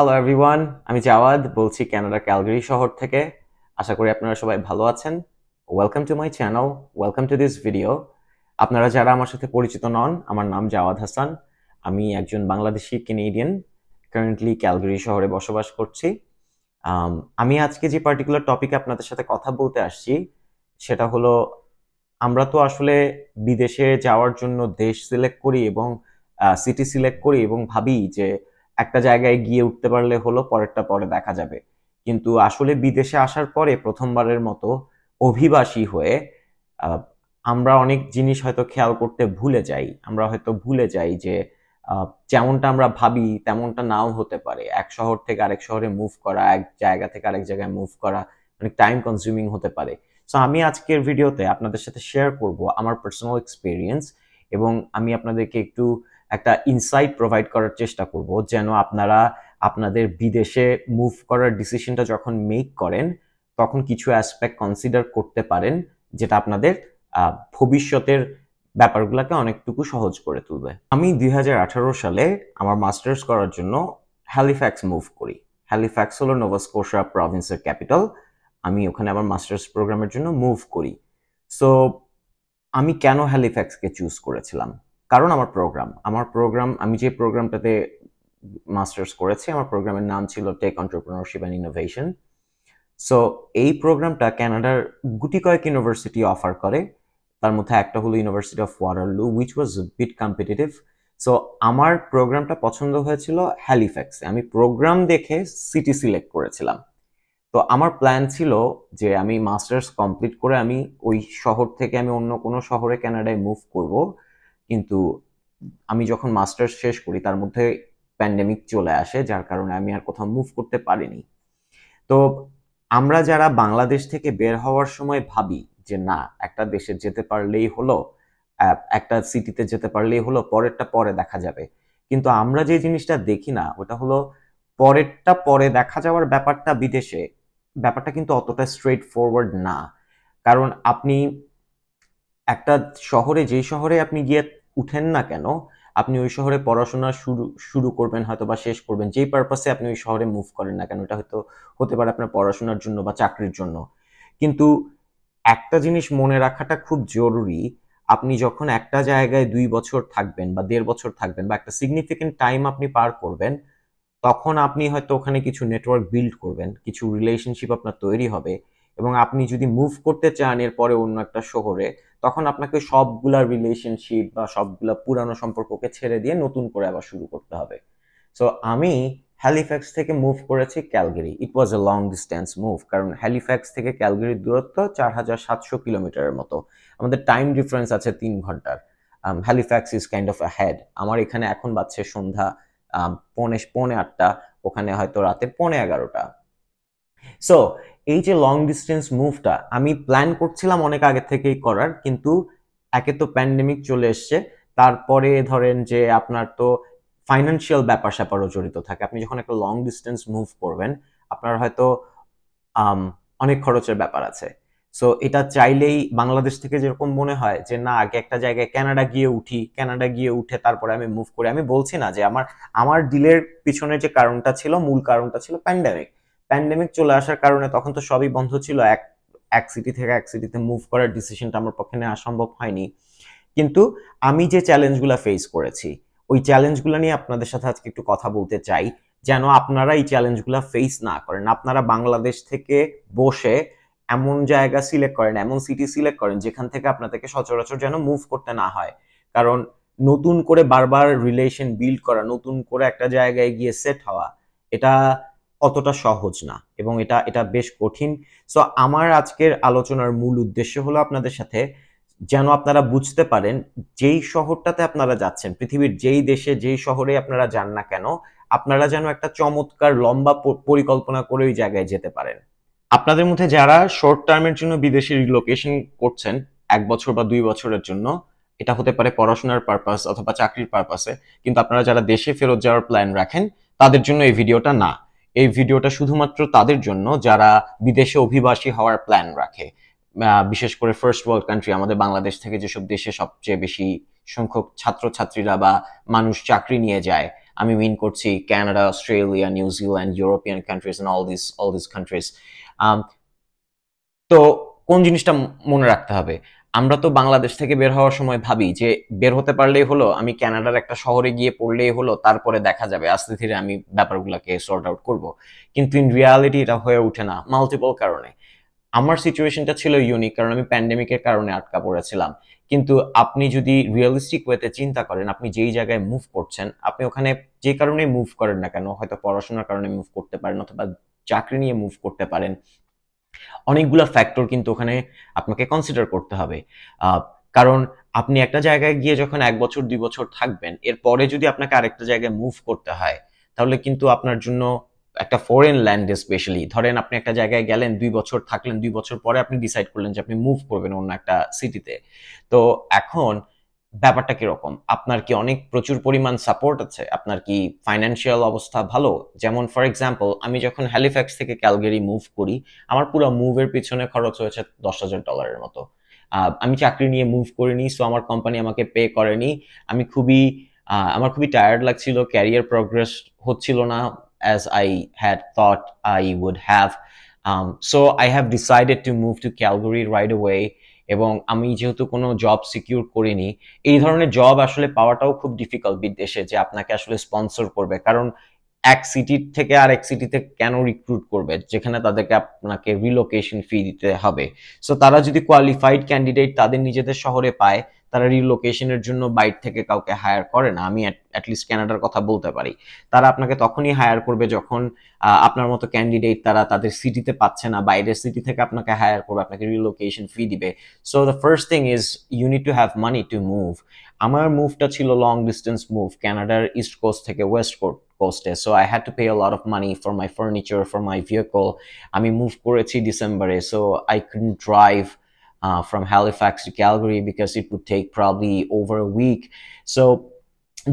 Hello everyone, আমি Javad বলছি কানাডার ক্যালগারি শহর থেকে। আশা করি আপনারা সবাই ভালো আছেন। Welcome to my channel, welcome to this video. আপনারা যারা আমার সাথে পরিচিত নন, আমার নাম জাওয়াদ হাসান। আমি একজন বাংলাদেশি কেনেডিয়ান, কারেন্টলি ক্যালগারি শহরে বসবাস করছি। আম, আমি আজকে যে পার্টিকুলার টপিকে আপনাদের সাথে কথা বলতে আসছি সেটা হলো, আমরা তো আসলে বিদেশে যাওয়ার জন্য দেশ সিলেক্ট করি এবং সিটি সিলেক্ট করি এবং ভাবি যে একটা জায়গায় গিয়ে উঠতে পারলে হলো, পরেরটা পরে দেখা যাবে। কিন্তু আসলে বিদেশে আসার পরে প্রথমবারের মতো অভিবাসী হয়ে আহ, আমরা অনেক জিনিস হয়তো খেয়াল করতে ভুলে যাই। আমরা হয়তো ভুলে যাই যে যেমনটা আমরা ভাবি তেমনটা নাও হতে পারে। এক শহর থেকে আরেক শহরে মুভ করা, এক জায়গা থেকে আরেক জায়গায় মুভ করা অনেক টাইম কনজিউমিং হতে পারে। সো আমি আজকের ভিডিওতে আপনাদের সাথে শেয়ার করব আমার পার্সোনাল এক্সপিরিয়েন্স, এবং আমি আপনাদেরকে একটু একটা ইনসাইট প্রোভাইড করার চেষ্টা করব যেন আপনারা আপনাদের বিদেশে মুভ করার ডিসিশনটা যখন মেক করেন তখন কিছু অ্যাসপেক্ট কনসিডার করতে পারেন, যেটা আপনাদের ভবিষ্যতের ব্যাপারগুলোকে অনেকটুকু সহজ করে তুলবে। আমি 2018 সালে আমার মাস্টার্স করার জন্য হ্যালিফ্যাক্স মুভ করি। হ্যালিফ্যাক্স হলো নোভা স্কোশিয়া প্রভিন্সের ক্যাপিটাল। আমি ওখানে আমার মাস্টার্স প্রোগ্রামের জন্য মুভ করি। সো আমি কেন হ্যালিফ্যাক্সকে চুজ করেছিলাম? কারণ আমার প্রোগ্রাম আমি যে প্রোগ্রামটাতে মাস্টার্স করেছি, আমার প্রোগ্রামের নাম ছিল tech entrepreneurship and innovation. So এই প্রোগ্রামটা কানাডার গুটি কয়েক ইউনিভার্সিটি অফার করে। তার মধ্যে একটা হলো university of Waterloo, which was bit competitive. So আমার প্রোগ্রামটা পছন্দ হয়েছিল হ্যালিফ্যাক্সে। আমি প্রোগ্রাম দেখে সিটি সিলেক্ট করেছিলাম। তো আমার প্ল্যান ছিল যে আমি মাস্টার্স কমপ্লিট করে আমি ওই শহর থেকে আমি অন্য কোনো শহরে কানাডায় মুভ করব। কিন্তু আমি যখন মাস্টার্স শেষ করি তার মধ্যে প্যান্ডেমিক চলে আসে, যার কারণে আমি আর কোথাও মুভ করতে পারিনি। তো আমরা যারা বাংলাদেশ থেকে বের হওয়ার সময় ভাবি যে না, একটা দেশে যেতে পারলেই হলো, একটা সিটিতে যেতে পারলেই হলো, পরেরটা পরে দেখা যাবে। কিন্তু আমরা যে জিনিসটা দেখি না ওটা হলো, পরেরটা পরে দেখা যাওয়ার ব্যাপারটা বিদেশে, ব্যাপারটা কিন্তু অতটা স্ট্রেট ফরওয়ার্ড না। কারণ আপনি একটা শহরে, যেই শহরে আপনি গিয়ে উঠেন না কেন, আপনি ওই শহরে পড়াশোনা শুরু শুরু করবেন হয়তো বা শেষ করবেন, যেই পারপাসে আপনি ওই শহরে মুভ করেন না কেন, এটা হয়তো হতে পারে আপনার পড়াশোনার জন্য বা চাকরির জন্য। কিন্তু একটা জিনিস মনে রাখাটা খুব জরুরি, আপনি যখন একটা জায়গায় 2 বছর থাকবেন বা 1.5 বছর থাকবেন বা একটা সিগনিফিকেন্ট টাইম আপনি পার করবেন, তখন আপনি হয়তো ওখানে কিছু নেটওয়ার্ক বিল্ড করবেন, কিছু রিলেশনশিপ আপনার তৈরি হবে। এবং আপনি যদি মুভ করতে চান এরপরে অন্য একটা শহরে, তখন আপনাকে সবগুলা রিলেশনশিপ বা সবগুলা পুরানো সম্পর্ককে ছেড়ে দিয়ে নতুন করে আবার শুরু করতে হবে। সো আমি হ্যালিফ্যাক্স থেকে মুভ করেছি Calgary. It was a long distance move, কারণ হ্যালিফ্যাক্স থেকে ক্যালগারির দূরত্ব 4700 কিলোমিটারের মতো। আমাদের টাইম ডিফারেন্স আছে 3 ঘন্টার। Halifax is kind of a head. আমার এখানে এখন বাজছে সন্ধ্যা পৌনে পৌনে 8টা, ওখানে হয়তো রাতে পৌনে 11টা। সো এই যে লং ডিস্টেন্স মুভটা আমি প্ল্যান করছিলাম অনেক আগে থেকেই করার, কিন্তু একে তো প্যান্ডেমিক চলে এসছে, তারপরে ধরেন যে আপনার তো ফাইন্যান্সিয়াল ব্যাপার স্যাপারও জড়িত থাকে। আপনি যখন একটা লং ডিস্টেন্স মুভ করবেন, আপনার হয়তো আম, অনেক খরচের ব্যাপার আছে। সো এটা চাইলেই বাংলাদেশ থেকে যেরকম মনে হয় যে না, আগে একটা জায়গায় কানাডা গিয়ে উঠি, কানাডা গিয়ে উঠে তারপরে আমি মুভ করি। আমি বলছি না যে আমার আমার ডিলের পিছনে যে কারণটা ছিল, মূল কারণটা ছিল প্যান্ডেমিক। প্যান্ডেমিক চলে আসার কারণে তখন তো সবই বন্ধ ছিল, এক এক সিটি থেকে এক সিটিতে মুভ করার ডিসিশনটা আমার পক্ষে নেওয়া সম্ভব হয়নি। কিন্তু আমি যে চ্যালেঞ্জগুলো ফেস করেছি, ওই চ্যালেঞ্জগুলো নিয়ে আপনাদের সাথে আজকে একটু কথা বলতে চাই, যেন আপনারা এই চ্যালেঞ্জগুলো ফেস না করেন। আপনারা বাংলাদেশ থেকে বসে এমন জায়গা সিলেক্ট করেন, এমন সিটি সিলেক্ট করেন যেখান থেকে আপনাদেরকে সচরাচর যেন মুভ করতে না হয়। কারণ নতুন করে বারবার রিলেশন বিল্ড করা, নতুন করে একটা জায়গায় গিয়ে সেট হওয়া, এটা অতটা সহজ না এবং এটা এটা বেশ কঠিন। সো আমার আজকের আলোচনার মূল উদ্দেশ্য হলো আপনাদের সাথে যেন আপনারা বুঝতে পারেন, যেই শহরটাতে আপনারা যাচ্ছেন, পৃথিবীর যেই দেশে যেই শহরে আপনারা যান না কেন, আপনারা যেন একটা চমৎকার লম্বা পরিকল্পনা করে ওই জায়গায় যেতে পারেন। আপনাদের মধ্যে যারা শর্ট টার্মের জন্য বিদেশে রিলোকেশন করছেন, 1 বছর বা 2 বছরের জন্য, এটা হতে পারে পড়াশোনার পারপাস অথবা চাকরির পারপাসে, কিন্তু আপনারা যারা দেশে ফেরত যাওয়ার প্ল্যান রাখেন, তাদের জন্য এই ভিডিওটা না। এই ভিডিওটা শুধুমাত্র তাদের জন্য যারা বিদেশে অভিবাসী হওয়ার প্ল্যান রাখে। বিশেষ করে ফার্স্ট ওয়ার্ল্ড কান্ট্রি, আমাদের বাংলাদেশ থেকে যেসব দেশে সবচেয়ে বেশি সংখ্যক ছাত্রছাত্রীরা বা মানুষ চাকরি নিয়ে যায়, আমি মিন করছি Canada, Australia, New Zealand, European countries and all this countries. তো কোন জিনিসটা মনে রাখতে হবে, আমরা তো বাংলাদেশ থেকে বের হওয়ার সময় ভাবি যে বের হতে পারলেই হলো, আমি কানাডার একটা শহরে গিয়ে পড়লেই হলো, তারপরে দেখা যাবে, আস্তে ধীরে আমি ব্যাপারগুলোকে সর্ট আউট করব। কিন্তু ইন রিয়ালিটি এটা হয়ে ওঠে না, মাল্টিপল কারণে। আমার সিচুয়েশনটা ছিল ইউনিক, কারণ আমি প্যান্ডেমিকের কারণে আটকা পড়েছিলাম। কিন্তু আপনি যদি রিয়েলিস্টিক ওয়েতে চিন্তা করেন, আপনি যেই জায়গায় মুভ করছেন, আপনি ওখানে যে কারণে মুভ করেন না কেন, হয়তো পড়াশোনার কারণে মুভ করতে পারেন অথবা চাকরি নিয়ে মুভ করতে পারেন, অনেকগুলো ফ্যাক্টর কিন্তু ওখানে আপনাকে কনসিডার করতে হবে। কারণ আপনি একটা জায়গায় গিয়ে যখন 1 বছর 2 বছর থাকবেন, এরপরে যদি আপনাকে আরেকটা জায়গায় মুভ করতে হয়, তাহলে কিন্তু আপনার জন্য একটা ফরেন ল্যান্ডে, স্পেশালি ধরেন আপনি একটা জায়গায় গেলেন, 2 বছর থাকলেন, 2 বছর পরে আপনি ডিসাইড করলেন যে আপনি মুভ করবেন অন্য একটা সিটিতে। তো এখন ব্যাপারটা কিরকম, আপনার কি অনেক প্রচুর পরিমাণ সাপোর্ট আছে, আপনার কি ফাইন্যান্সিয়াল অবস্থা ভালো? যেমন ফর এক্সাম্পল, আমি যখন হ্যালিফ্যাক্স থেকে ক্যালগেরি মুভ করি, আমার পুরো মুভের পিছনে খরচ হয়েছে $10,000 মতো। আমি চাকরি নিয়ে মুভ করিনি, সো আমার কোম্পানি আমাকে পে করেনি। আমি খুবই আমার খুবই টায়ার্ড লাগছিল, ক্যারিয়ার প্রোগ্রেস হচ্ছিল না as I had thought I would have. So I have decided to move to Calgary right away. এবং আমি যেহেতু কোনো জব সিকিউর করিনি, এই ধরনের জব আসলে পাওয়াটাও খুব ডিফিকাল্ট বিদেশে, যে আপনাকে আসলে স্পন্সর করবে। কারণ এক সিটি থেকে আর এক সিটিতে কেন রিক্রুট করবে যেখানে তাদেরকে আপনাকে রিলোকেশন ফি দিতে হবে? সো তারা যদি কোয়ালিফাইড ক্যান্ডিডেট তাদের নিজেদের শহরে পায়, তারা রিলোকেশনের জন্য বাইরে থেকে কাউকে হায়ার করে না। আমি অ্যাটলিস্ট কানাডার কথা বলতে পারি। তারা আপনাকে তখনই হায়ার করবে যখন আপনার মতো ক্যান্ডিডেট তারা তাদের সিটিতে পাচ্ছে না, বাইরের সিটি থেকে আপনাকে হায়ার করবে, আপনাকে রিলোকেশন ফি দিবে। So the first thing is you need to have money to move. আমার মুভটা ছিল লং ডিস্টেন্স মুভ, কানাডার ইস্ট কোস্ট থেকে ওয়েস্ট কোস্টে। So I had to pay a lot of money for my furniture, for my vehicle. আমি move করেছি ডিসেম্বরে, so I couldn't drive from Halifax to Calgary because it would take probably over a week. So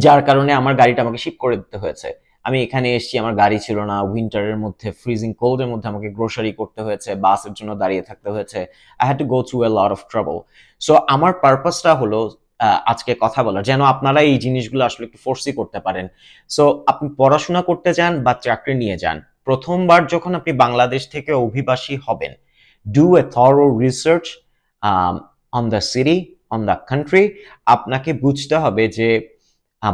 যার কারণে আমার গাড়িটা আমাকে sheep করে দিতে হয়েছে। আমি এখানে এসেছি, আমার গাড়ি ছিল না, উইন্টারের মধ্যে, ফ্রিজিং কোল্ডের মধ্যে আমাকে গ্রোসারি করতে হয়েছে, বাসের জন্য দাঁড়িয়ে থাকতে হয়েছে। I had to go through a lot of trouble. So আমার পারপাসটা হলো আজকে কথা বলার, যেন আপনারা এই জিনিসগুলো আসলে একটু ফোর্সি করতে পারেন। সো আপনি পড়াশোনা করতে যান বা চাকরি নিয়ে যান, প্রথমবার যখন আপনি বাংলাদেশ থেকে অভিবাসী হবেন, do a thorough research on the city, on the country. আপনাকে বুঝতে হবে যে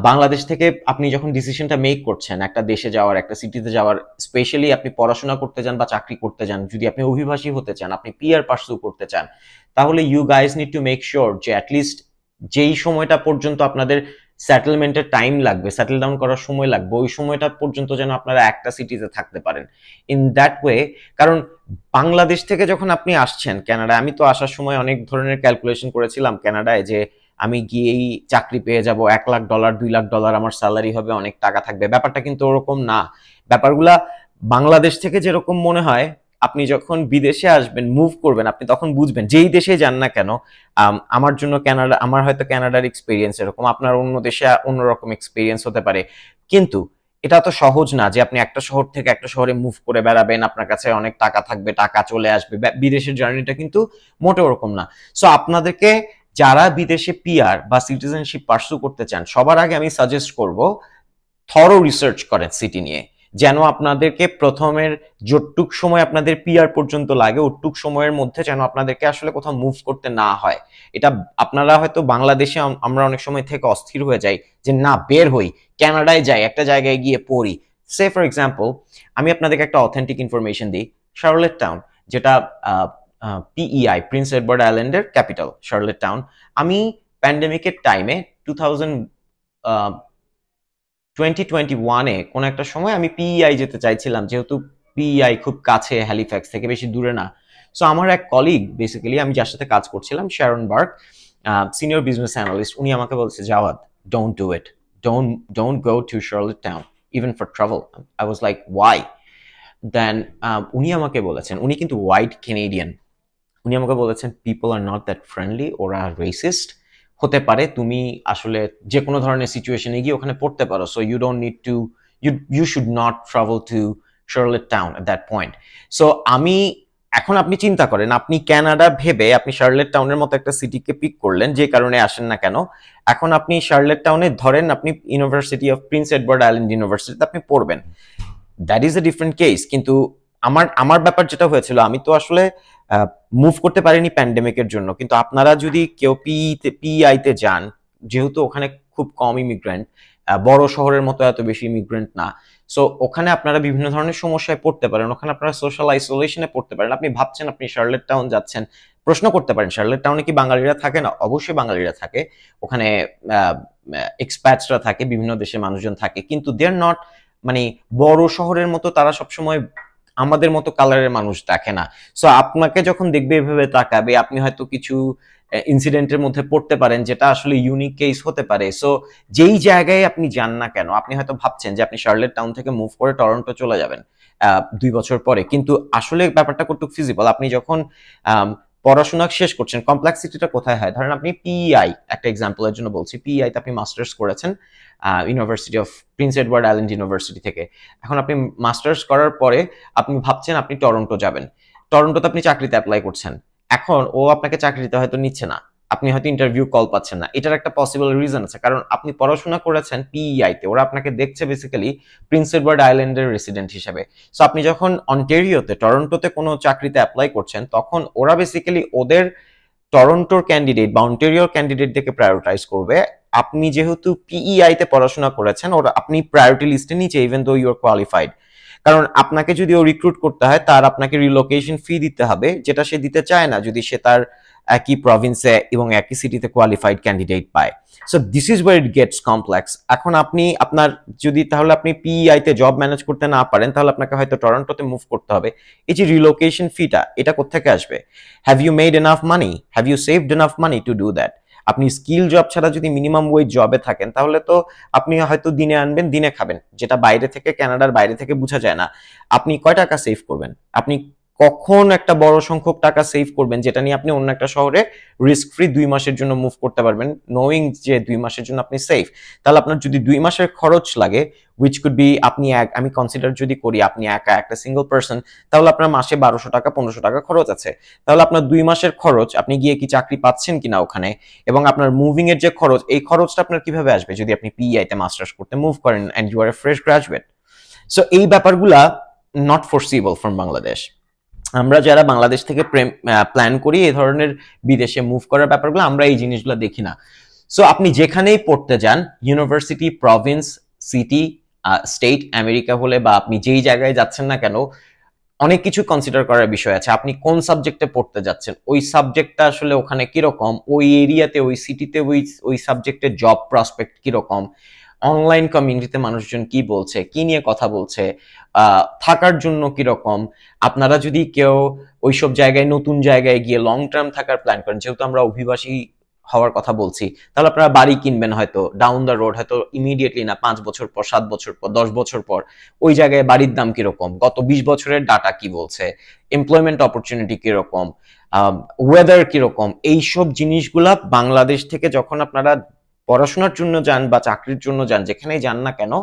বাংলাদেশ থেকে আপনি যখন ডিসিশনটা মেক করছেন একটা দেশে যাওয়ার, একটা সিটিতে যাওয়ার, স্পেশালি আপনি পড়াশোনা করতে যান বা চাকরি করতে যান, যদি আপনি অভিবাসী হতে চান, আপনি পিআর পার্সু করতে চান, তাহলে you guys need to make sure যে অ্যাটলিস্ট যেই সময়টা পর্যন্ত আপনাদের সেটেলমেন্টের টাইম লাগবে, সেটেল ডাউন করার সময় লাগবে, ওই সময়টা পর্যন্ত যেন আপনারা একটা সিটিতে থাকতে পারেন। ইন দ্যাট ওয়ে, কারণ বাংলাদেশ থেকে যখন আপনি আসছেন কানাডায়, আমি তো আসার সময় অনেক ধরনের ক্যালকুলেশন করেছিলাম কানাডায়, যে আমি গিয়েই চাকরি পেয়ে যাব, $1,00,000 $2,00,000 আমার স্যালারি হবে, অনেক টাকা থাকবে। ব্যাপারটা কিন্তু ওরকম না। ব্যাপারগুলা বাংলাদেশ থেকে যেরকম মনে হয়, আপনি যখন বিদেশে আসবেন, মুভ করবেন, আপনি তখন বুঝবেন, যেই দেশে যান না কেন। আমার জন্য কানাডা, আমার হয়তো কানাডার এক্সপিরিয়েন্স এরকম, আপনার অন্য দেশে অন্যরকম এক্সপিরিয়েন্স হতে পারে। কিন্তু এটা তো সহজ না যে আপনি একটা শহর থেকে একটা শহরে মুভ করে বেড়াবেন, আপনার কাছে অনেক টাকা থাকবে, টাকা চলে আসবে। বিদেশের জার্নিটা কিন্তু মোটে ওরকম না। সো আপনাদেরকে, যারা বিদেশে পিআর বা সিটিজেনশিপ পার্সু করতে চান, সবার আগে আমি সাজেস্ট করব থরো রিসার্চ করেন সিটি নিয়ে, যেন আপনাদেরকে প্রথমের যতটুক সময় আপনাদের পিআর পর্যন্ত লাগে, ওটুক সময়ের মধ্যে যেন আপনাদেরকে আসলে কোথাও মুভ করতে না হয়। এটা আপনারা হয়তো বাংলাদেশে আমরা অনেক সময় থেকে অস্থির হয়ে যাই যে না, বের হই, কানাডায় যাই, একটা জায়গায় গিয়ে পড়ি। সে ফর এক্সাম্পল, আমি আপনাদেরকে একটা অথেন্টিক ইনফরমেশন দিই। শার্লেট টাউন, যেটা পিইআই, প্রিন্স এডওয়ার্ড আইল্যান্ডের ক্যাপিটাল, শার্লেট টাউন। আমি প্যান্ডেমিকের টাইমে 2021-এ কোন একটা সময় আমি পিইআই যেতে চাইছিলাম, যেহেতু পিইআই খুব কাছে, হ্যালিফ্যাক্স থেকে বেশি দূরে না। সো আমার এক কলিগ, বেসিক্যালি আমি যার সাথে কাজ করছিলাম, Sharon Burke, senior business analyst, উনি আমাকে বলছে, Jawad, don't do it, don't go to Charlottetown even for travel. I was like, why? Then উনি আমাকে বলেছেন, উনি কিন্তু হোয়াইট কেনেডিয়ান, উনি আমাকে বলেছেন, people are not that friendly, ওরা রেসিস্ট হতে পারে, তুমি আসলে যে কোনো ধরনের সিচুয়েশনে গিয়ে ওখানে পড়তে পারো। So you don't need to, you should not travel to Charlottetown at that point. So আমি এখন আপনি চিন্তা করেন, আপনি কানাডা ভেবে আপনি শার্লেট টাউনের মতো একটা সিটিকে পিক করলেন, যে কারণে আসেন না কেন। এখন আপনি শার্লেট টাউনে ধরেন আপনি university of Prince Edward island ইউনিভার্সিটিতে আপনি পড়বেন, that is a different case. কিন্তু আমার আমার ব্যাপার যেটা হয়েছিল, আমি তো আসলে মুভ করতে পারিনি প্যান্ডেমিকের জন্য, কিন্তু আপনারা যদি কেউ পিআইতে যান, যেহেতু ওখানে খুব কম ইমিগ্রেন্ট, বড় শহরের মতো এত বেশি ইমিগ্রেন্ট না, সো ওখানে আপনারা বিভিন্ন ধরনের সমস্যায় পড়তে পারেন, ওখানে আপনারা সোশ্যাল আইসোলেশনে পড়তে পারেন। আপনি ভাবছেন আপনি শার্লেট টাউন যাচ্ছেন, প্রশ্ন করতে পারেন শার্লেট টাউনে কি বাঙালিরা থাকে না? অবশ্যই বাঙালিরা থাকে, ওখানে এক্সপ্যাটসরা থাকে, বিভিন্ন দেশের মানুষজন থাকে, কিন্তু দে আর নট মানে বড় শহরের মতো তারা সবসময় আমাদের মতো কালারের মানুষ দেখে না। সো আপনাকে যখন দেখবে এভাবে তাকাবে, আপনি হয়তো কিছু ইনসিডেন্টের মধ্যে পড়তে পারেন যেটা আসলে ইউনিক কেস হতে পারে। সো যেই জায়গায় আপনি যান না কেন, আপনি হয়তো ভাবছেন যে আপনি শার্লেট টাউন থেকে মুভ করে টরন্টো চলে যাবেন 2 বছর পরে, কিন্তু আসলে ব্যাপারটা কতটুকু ফিজিবল। আপনি যখন পড়াশোনা শেষ করছেন, কমপ্লেক্সিটিটা কোথায় হয়? ধরেন আপনি পিআই, একটা এক্সাম্পলের জন্য বলছি, পিআই তে আপনি মাস্টার্স করেছেন university of Prince Edward island university থেকে। এখন আপনি মাস্টার্স করার পরে আপনি ভাবছেন আপনি টরন্টো যাবেন, টরন্টোতে আপনি চাকরিতে অ্যাপ্লাই করছেন। এখন ও আপনাকে চাকরিতে হয়তো নিচ্ছে না, আপনি হয়তো ইন্টারভিউ কল পাচ্ছেন না। এটার একটা পসিবল রিজন আছে, কারণ আপনি পড়াশোনা করেছেন পিইআই তে, ওরা আপনাকে দেখছে বেসিক্যালি প্রিন্স এডওয়ার্ড আইল্যান্ডের রেসিডেন্ট হিসেবে। সো আপনি যখন অন্টারিওতে, টরন্টোতে কোনো চাকরিতে অ্যাপ্লাই করছেন, তখন ওরা বেসিক্যালি ওদের টরন্টোর ক্যান্ডিডেট বা অন্টারিওর ক্যান্ডিডেটদেরকে প্রায়োরিটাইজ করবে। আপনি যেহেতু পিইআই তে পড়াশোনা করেছেন, ওরা আপনি প্রায়োরিটি লিস্টে নিচে, even though you R qualified. কারণ আপনাকে যদি ও রিক্রুট করতে হয়, তার আপনাকে রিলোকেশন ফি দিতে হবে, যেটা সে দিতে চায় না যদি সে তার একই প্রভিন্সে এবং একই সিটিতে কোয়ালিফাইড ক্যান্ডিডেট পায়। So this is wire it gets complex. এখন আপনি আপনার যদি তাহলে আপনি পিইআই তে জব ম্যানেজ করতে না পারেন, তাহলে আপনাকে হয়তো টরন্টোতে মুভ করতে হবে। এই যে রিলোকেশন ফিটা, এটা কোত্থেকে আসবে? Have you made enough money? Have you saved enough money to do that? আপনি স্কিল জব ছাড়া যদি মিনিমাম ওয়েজ জবে থাকেন, তাহলে তো আপনি হয়তো দিনে আনবেন দিনে খাবেন, যেটা বাইরে থেকে, কানাডার বাইরে থেকে বোঝা যায় না। আপনি কয় টাকা সেভ করবেন? আপনি কখন একটা বড় সংখ্যক টাকা সেভ করবেন যেটা নিয়ে আপনি অন্য একটা শহরে রিস্ক ফ্রি 2 মাসের জন্য মুভ করতে পারবেন, নোয়িং যে 2 মাসের জন্য আপনি সেফ? তাহলে আপনার যদি 2 মাসের খরচ লাগে, উইচ কুড বি, আমি কনসিডার যদি করি আপনি একা একটা সিঙ্গল পার্সন, তাহলে আপনার মাসে 1200 টাকা 1500 টাকা খরচ আছে। তাহলে আপনার 2 মাসের খরচ, আপনি গিয়ে কি চাকরি পাচ্ছেন কিনা ওখানে, এবং আপনার মুভিং এর যে খরচ, এই খরচটা আপনার কিভাবে আসবে যদি আপনি পিইআই তে মাস্টার্স করতে মুভ করেন and you are a fresh graduate? So এই ব্যাপারগুলা নট ফোরসিবল ফ্রম বাংলাদেশ। আমরা যারা বাংলাদেশ থেকে প্ল্যান করি এই ধরনের বিদেশে মুভ করার ব্যাপারগুলো, আমরা এই জিনিসগুলো দেখি না। সো আপনি যেখানেই পড়তে যান, university, Province, city, state, America হলে, বা আপনি যেই জায়গায় যাচ্ছেন না কেন, অনেক কিছু কনসিডার করার বিষয় আছে। আপনি কোন সাবজেক্টে পড়তে যাচ্ছেন, ওই সাবজেক্টটা আসলে ওখানে কিরকম, ওই এরিয়াতে, ওই সিটিতে ওই সাবজেক্টের জব প্রসপেক্ট কিরকম, অনলাইন কমিউনিটিতে মানুষজন কি বলছে, কি নিয়ে কথা বলছে, থাকার জন্য কিরকম। আপনারা যদি কেউ ওইসব জায়গায়, নতুন জায়গায় গিয়ে লং টার্ম থাকার প্ল্যান করেন, যেহেতু আমরা অভিবাসী হওয়ার কথা বলছি, তাহলে আপনারা বাড়ি কিনবেন হয়তো ডাউন দ্য রোড, হয়তো ইমিডিয়েটলি না, 5 বছর পর, 7 বছর পর, 10 বছর পর। ওই জায়গায় বাড়ির দাম কিরকম, গত 20 বছরের ডাটা কি বলছে, এমপ্লয়মেন্ট অপরচুনিটি কিরকম, ওয়েদার কিরকম, এইসব জিনিসগুলা বাংলাদেশ থেকে যখন আপনারা পড়াশোনার জন্য যান বা চাকরির জন্য যান, যেখানেই যান না কেন,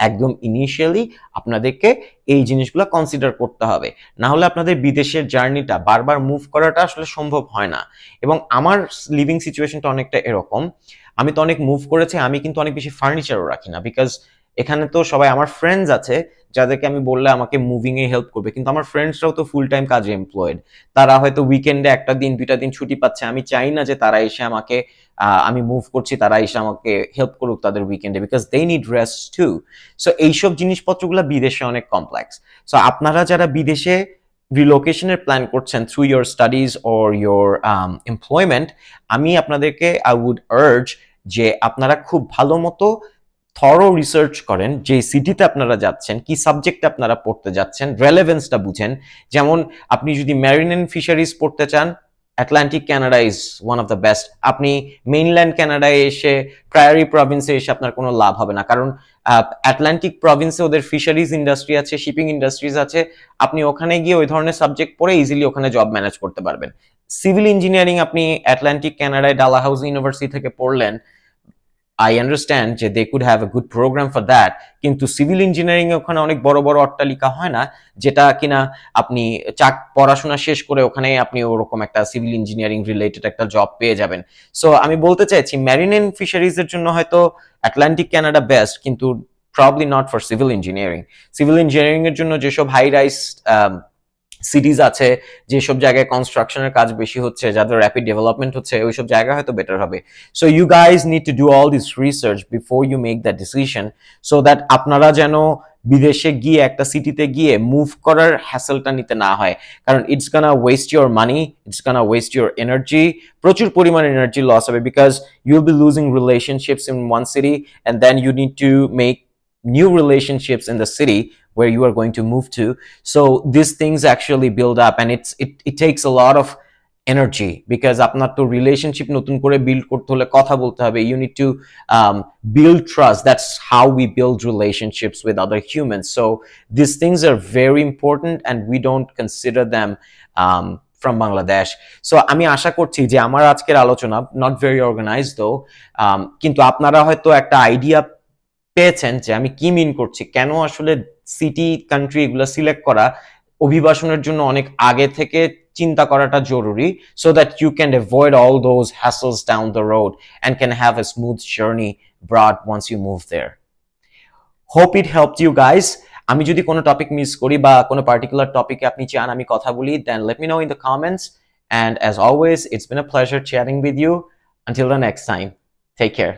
একদম ইনিশিয়ালি আপনাদেরকে এই জিনিসগুলো কনসিডার করতে হবে। না হলে আপনাদের বিদেশের জার্নিটা, বারবার মুভ করাটা আসলে সম্ভব হয় না। এবং আমার লিভিং সিচুয়েশনটা অনেকটা এরকম। আমি তো অনেক মুভ করেছি, আমি কিন্তু অনেক বেশি ফার্নিচারও রাখি না, বিকজ এখানে তো সবাই আমার ফ্রেন্ডস আছে যাদেরকে আমি বললে আমাকে মুভিং এ হেল্প করবে, কিন্তু আমার ফ্রেন্ডসরাও তো ফুল টাইম কাজে এমপ্লয়েড। তারা হয়তো উইকেন্ডে 1 দিন 2 দিন ছুটি পাচ্ছে। আমি চাই না যে তারা এসে আমাকে, আমি মুভ করছি, তারা এসে আমাকে হেল্প করুক তাদের উইকেন্ডে, because they need rest too. So এইসব জিনিসপত্রগুলো বিদেশে অনেক কমপ্লেক্স। সো আপনারা যারা বিদেশে রিলোকেশনের প্ল্যান করছেন through your studies or your employment, আমি আপনাদেরকে আই উড আর্জ যে আপনারা খুব ভালো মতো থরো রিসার্চ করেন যে সিটিতে আপনারা যাচ্ছেন, কি সাবজেক্টে আপনারা পড়তে যাচ্ছেন, রেলেভেন্সটা বুঝেন। যেমন আপনি যদি মেরিন এন্ড ফিশারিজ পড়তে চান, Atlantic Canada is one of the best. আপনি মেইনল্যান্ড কানাডায় এসে, প্রায়ারি প্রভিন্সে এসে আপনার কোনো লাভ হবে না, কারণ আটলান্টিক প্রভিন্সে ওদের ফিশারিজ ইন্ডাস্ট্রি আছে, শিপিং ইন্ডাস্ট্রিজ আছে। আপনি ওখানে গিয়ে ওই ধরনের সাবজেক্ট পড়ে ইজিলি ওখানে জব ম্যানেজ করতে পারবেন। সিভিল ইঞ্জিনিয়ারিং আপনি আটলান্টিক কানাডায় ডালাহাউসি ইউনিভার্সিটি থেকে পড়লেন, I understand যে they could have a good program for that, কিন্তু সিভিল ইঞ্জিনিয়ারিং এ ওখানে অনেক বড় বড় অট্টালিকা হয় না যেটা কিনা আপনি পড়াশোনা শেষ করে ওখানে আপনি ওরকম একটা সিভিল ইঞ্জিনিয়ারিং রিলেটেড একটা জব পেয়ে যাবেন। সো আমি বলতে চাইছি মেরিন এন্ড ফিশারিজ এর জন্য হয়তো আটলান্টিক কানাডা বেস্ট, কিন্তু probably not for civil engineering. Civil engineering এর জন্য যেসব হাই রাইজ সিটিজ আছে, যেসব জায়গায় কনস্ট্রাকশনের কাজ বেশি হচ্ছে, যাদের র্যাপিড ডেভেলপমেন্ট হচ্ছে, ওইসব জায়গা হয়তো বেটার হবে। So you guys need to do all this research before you make that decision, so that আপনারা যেন বিদেশে গিয়ে একটা সিটিতে গিয়ে মুভ করার হ্যাসেলটা নিতে না হয়, কারণ it's gonna waste your money, it's gonna waste your energy, প্রচুর পরিমাণ এনার্জি লস হবে, because you will be losing relationships in one city and then you need to make new relationships in the city where you are going to move to. So these things actually build up, and it takes a lot of energy, because আপনার তো relationship নতুন করে build করতে হলে কথা বলতে হবে, you need to build trust. That's how we build relationships with other humans. So these things are very important and we don't consider them from Bangladesh. So আমি আশা করছি যে আমার আজকের আলোচনা not very organized though, কিন্তু আপনারা হয়তো একটা আইডিয়া পেয়েছেন যে আমি কি মিন করছি, কেন আসলে সিটি কান্ট্রি এগুলো সিলেক্ট করা অভিবাসনের জন্য অনেক আগে থেকে চিন্তা করাটা জরুরি, so that you can avoid all those hassles down the road and can have a smooth journey abroad once you move there. Hope it helped you guys. আমি যদি কোনো টপিক মিস করি বা কোনো পার্টিকুলার টপিকে আপনি চান আমি কথা বলি, then let me know in the comments. And as always, it's been a pleasure chatting with you. Until the next time, take care.